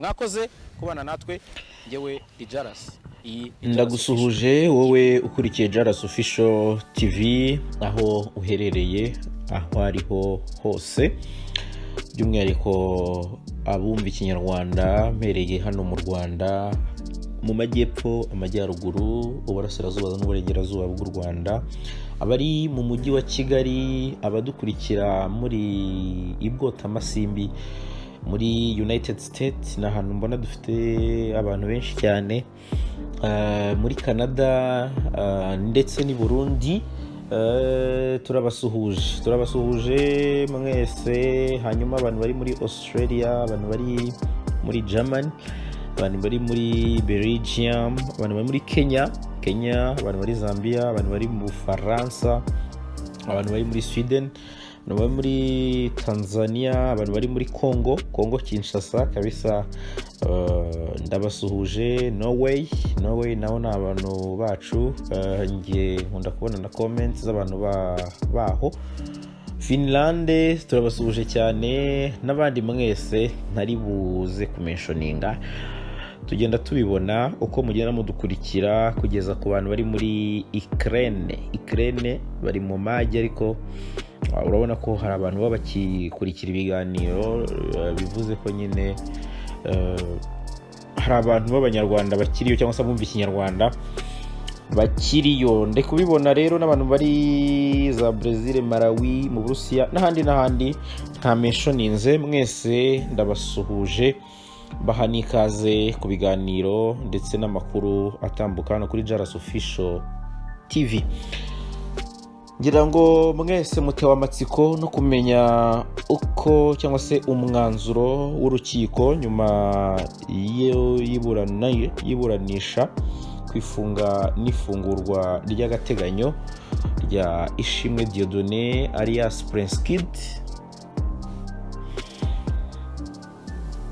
mwakoze kubana natwe ngewe Ijaras. Ndagusuhuje wowe ukurikiye Jaras Official TV aho uherereye aho ariho hose, by'umwihariko abumva ikinyarwanda mpereye hano mu Rwanda, mu majyepfo, amajyaruguru, uburasirazuba n'uburengerazuba bw'u Rwanda, abari mu mujyi wa Kigali, abadukurikira muri Ibwotamasimbi muri United States, n'ahantu mbona dufite abantu benshi cyane, muri Canada ndetse n'i Burundi. turabasuhuje mwese. Hanyuma abantu bari muri Australia, abantu bari muri Germany, abantu bari muri Belgium, abantu bari muri Kenya, abantu bari Zambia, abantu bari mu Bufaransa, abantu bari muri Sweden, abantu bari muri Tanzania, abantu bari muri Congo Kinshasa kabisa. Ndabasuhuje. Norway naho ni abantu bacu, ngiye nkunda kubona na comments z'abantu baho. Finland turabasuhuje cyane, n'abandi mwese ntari buze kumentioninga, tugenda tubibona uko mugenda mudukurikira, kugeza ku bantu bari muri Ukraine bari mu majyi, ariko urabona ko hari abantu baba bakikurikira ibiganiro, bivuze ko nyine hari abantu b'abanyarwanda bakiriyo, cyangwa se bumva ikinyarwanda bakiriyo. Ndi kubibona rero n'abantu bari za Brazil, Malawi, mu Burusiya n'ahandi nta mentioninze. Mwese ndabasuhuje, baha n'ikaze ku biganiro ndetse n'amakuru atambuka hano kuri Jaras Official TV. Ngira ngo mwese mutewe amatsiko no kumenya uko, cyangwa se umwanzuro w'urukiko nyuma y'iburanisha ku ifunga n'ifungurwa ry'agateganyo rya Ishimwe Dieudonné alias Prince Kid.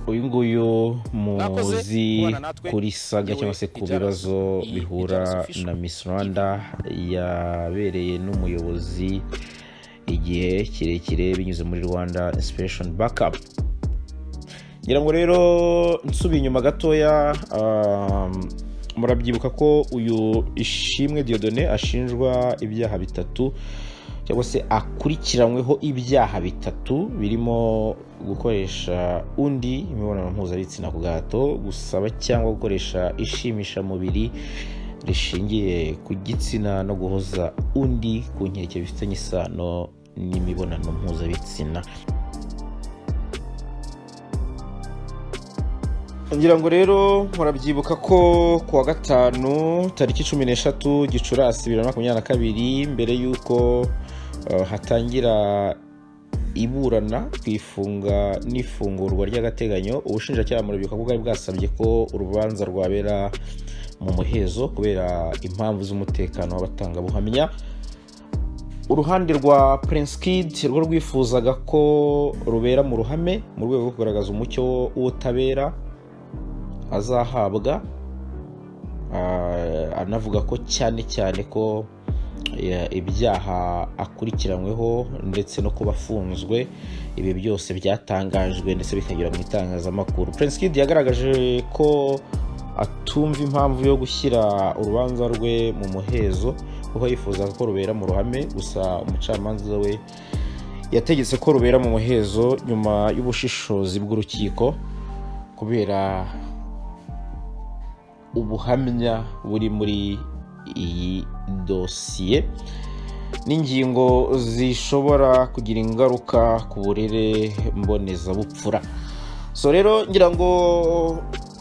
Uyu nguyu muzi kuri saga cyangwa se ku bibazo bihura na Miss Rwanda yabereye n'umuyobozi igihe kirekire binyuze muri Rwanda Inspiration Backup. Ngira ngo rero nsubiye inyuma gatoya, murabyibuka ko uyu Ishimwe Dieudonné ashinjwa ibyaha bitatu, cyangwa se akurikiranyweho ibyaha bitatu, birimo gukoresha undi imibonano mpuzabitsina ku gahato, gusaba cyangwa gukoresha ishimisha mubiri rishingiye ku gitsina, no guhoza undi ku nkeke bifitanye isano n'imibonano mpuzabitsina. Ngira ngo rero murabyibuka ko kuwa gatanu tariki 13 Gicurasi 2022, mbere y'uko hatangira iburana ku ifunga n'ifungurwa ry'agateganyo, ubushinjacyaha murabyibuka ko bwari bwasabye ko urubanza rwabera mu muhezo kubera impamvu z'umutekano w'abatangabuhamya. Uruhande rwa Prince Kid rwo rwifuzaga ko rubera mu ruhame mu rwego rwo kugaragaza umucyo w'ubutabera azahabwa, anavuga ko cyane ko ibyaha akurikiranyweho ndetse no kuba afunzwe, ibi byose byatangajwe ndetse bikagera mu itangazamakuru. Prince Kid yagaragaje ko atumva impamvu yo gushyira urubanza rwe mu muhezo, kuko yifuzaga ko rubera mu ruhame. Gusa umucamanza we yategetse ko rubera mu muhezo nyuma y'ubushishozi bw'urukiko, kubera ubuhamya buri muri iyi dosiye n'ingingo zishobora kugira ingaruka ku burere mbonezabupfura. So rero ngira ngo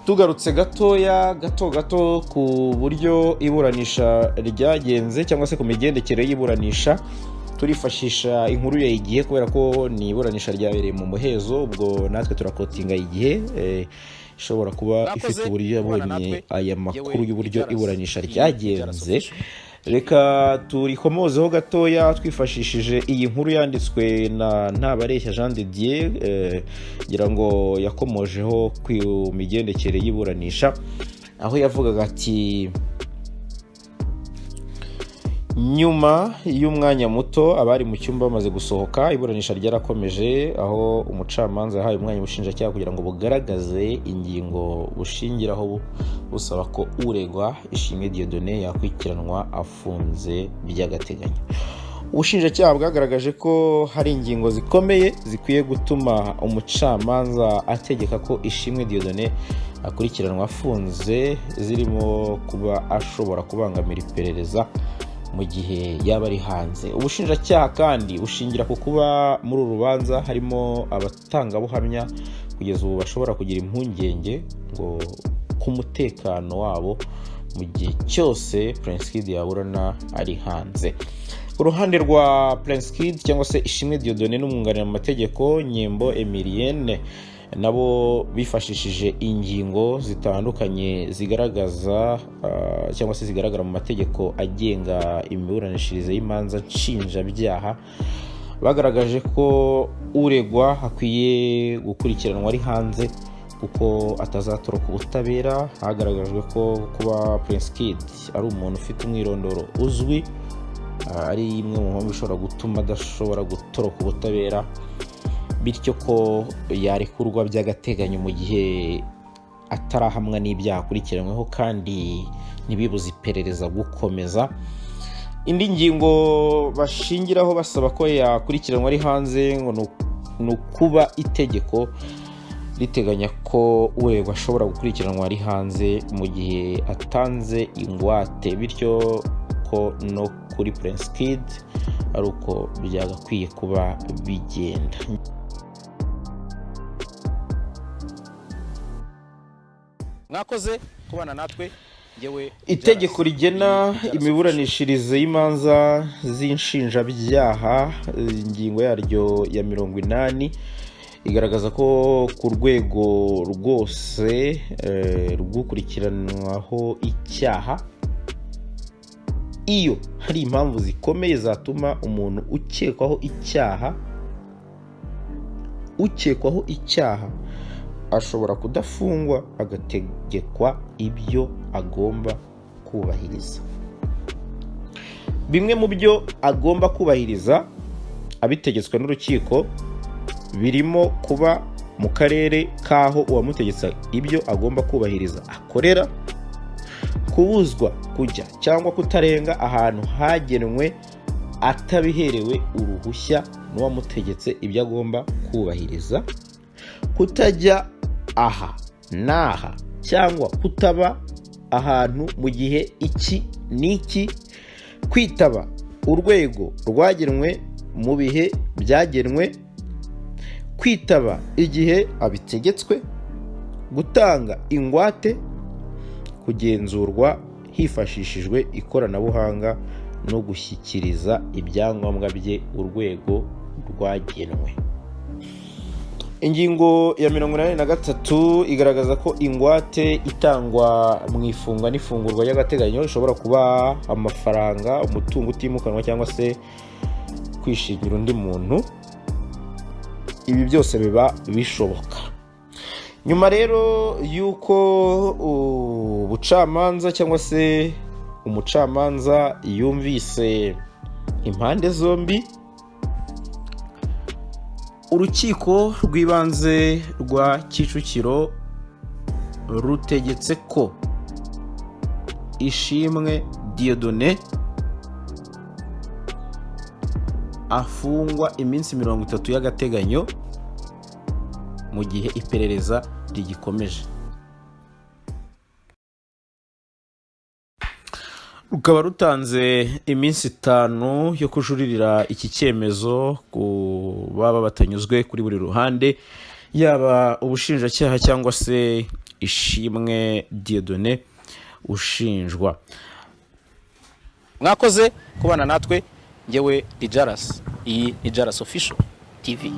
tugarutse gato ku buryo iburanisha ryagenze, cyangwa se ku migendekere y'iburanisha, turifashisha inkuru ya Igihe kubera ko ni iburanisha ryabereye mu muhezo. Ubwo natwe turakotinga Igihe, ishobora kuba ifite uburyo yabonye aya makuru y'uburyo iburanisha ryagenze. Reka turikomozeho gatoya twifashishije iyi nkuru yanditswe na Ntabareshya Jean de Dieu, ngira ngo yakomojeho ku migendekere y'iburanisha, aho yavugaga ati nyuma y'umwanya muto abari mu cyumba bamaze gusohoka, iburanisha ryarakomeje aho umucamanza yahaye umwanya ubushinjacyaha kugira ngo bugaragaze ingingo bushingiraho busaba ko uregwa Ishimwe Dieudonné yakurikiranwa afunze by'agateganyo. Ubushinjacyaha bwagaragaje ko hari ingingo zikomeye zikwiye gutuma umucamanza ategeka ko Ishimwe Dieudonné akurikiranwa afunze, zirimo kuba ashobora kubangamira iperereza mu gihe yaba ari hanze. Ubushinjacyaha kandi bushingira ku kuba muri uru rubanza harimo abatangabuhamya kugeza ubu bashobora kugira impungenge ngo ku mutekano wabo mu gihe cyose Prince Kid yaburana ari hanze. Ku ruhande rwa Prince Kid cyangwa se Ishimwe Dieudonné n'umwunganira mu mategeko Nyembo Emilienne nabo bifashishije ingingo zitandukanye zigaragaza cyangwa se zigaragara mu mategeko agenga imiburanishirize y'imanza nshinjabyaha. Bagaragaje ko uregwa hakwiye gukurikiranwa ari hanze kuko atazatoroka ubutabera. Hagaragajwe ko kuba Prince Kid ari umuntu ufite umwirondoro uzwi ari imwe mu mpamvu ishobora gutuma adashobora gutoroka ubutabera, bityo ko yarekurwa by'agateganyo mu gihe atarahamwa n'ibyaha akurikiranyweho kandi ntibibuze iperereza gukomeza. Indi ngingo bashingiraho basaba ko yakurikiranwa ari hanze ngo ni ukuba itegeko riteganya ko uregwa ashobora gukurikiranwa ari hanze mu gihe atanze ingwate, bityo ko no kuri Prince Kid ari uko byagakwiye kuba bigenda. Mwakoze kubana natwe. Itegeko rigena imiburanishirize y'imanza z'inshinjabyaha ingingo yaryo ya 80 igaragaza ko ku rwego rwose rw'ukurikiranwaho icyaha, iyo hari impamvu zikomeye zatuma umuntu ukekwaho icyaha ashobora kudafungwa agategekwa ibyo agomba kubahiriza. Bimwe mu byo agomba kubahiriza abitegetswe n'urukiko birimo kuba mu karere kaho uwamutegetse ibyo agomba kubahiriza akorera, kubuzwa kujya cyangwa kutarenga ahantu hagenwe atabiherewe uruhushya n'uwamutegetse ibyo agomba kubahiriza, kutajya aha n'aha cyangwa kutaba ahantu mu gihe iki n'iki, kwitaba urwego rwagenwe mu bihe byagenwe, kwitaba igihe abitegetswe, gutanga ingwate, kugenzurwa hifashishijwe ikoranabuhanga no gushyikiriza ibyangombwa bye urwego rwagenwe. Ingingo ya 83 igaragaza ko ingwate itangwa mu ifungwa n'ifungurwa y'agateganyo ishobora kuba amafaranga, umutungo utimukanwa cyangwa se kwishingira undi muntu. Ibi byose biba bishoboka. Nyuma rero yuko ubucamanza cyangwa se umucamanza yumvise impande zombi, urukiko rw'ibanze rwa Kicukiro rutegetse ko Ishimwe Dieudonné afungwa iminsi 30 y'agateganyo mu gihe iperereza rigikomeje. Rukaba rutanze iminsi 5 yo kujuririra iki cyemezo ku baba batanyuzwe kuri buri ruhande, yaba ubushinjacyaha cyangwa se Ishimwe Dieudonné ushinjwa. Mwakoze kubana natwe. Njyewe Dijaras, iyi ni Jaras Official TV.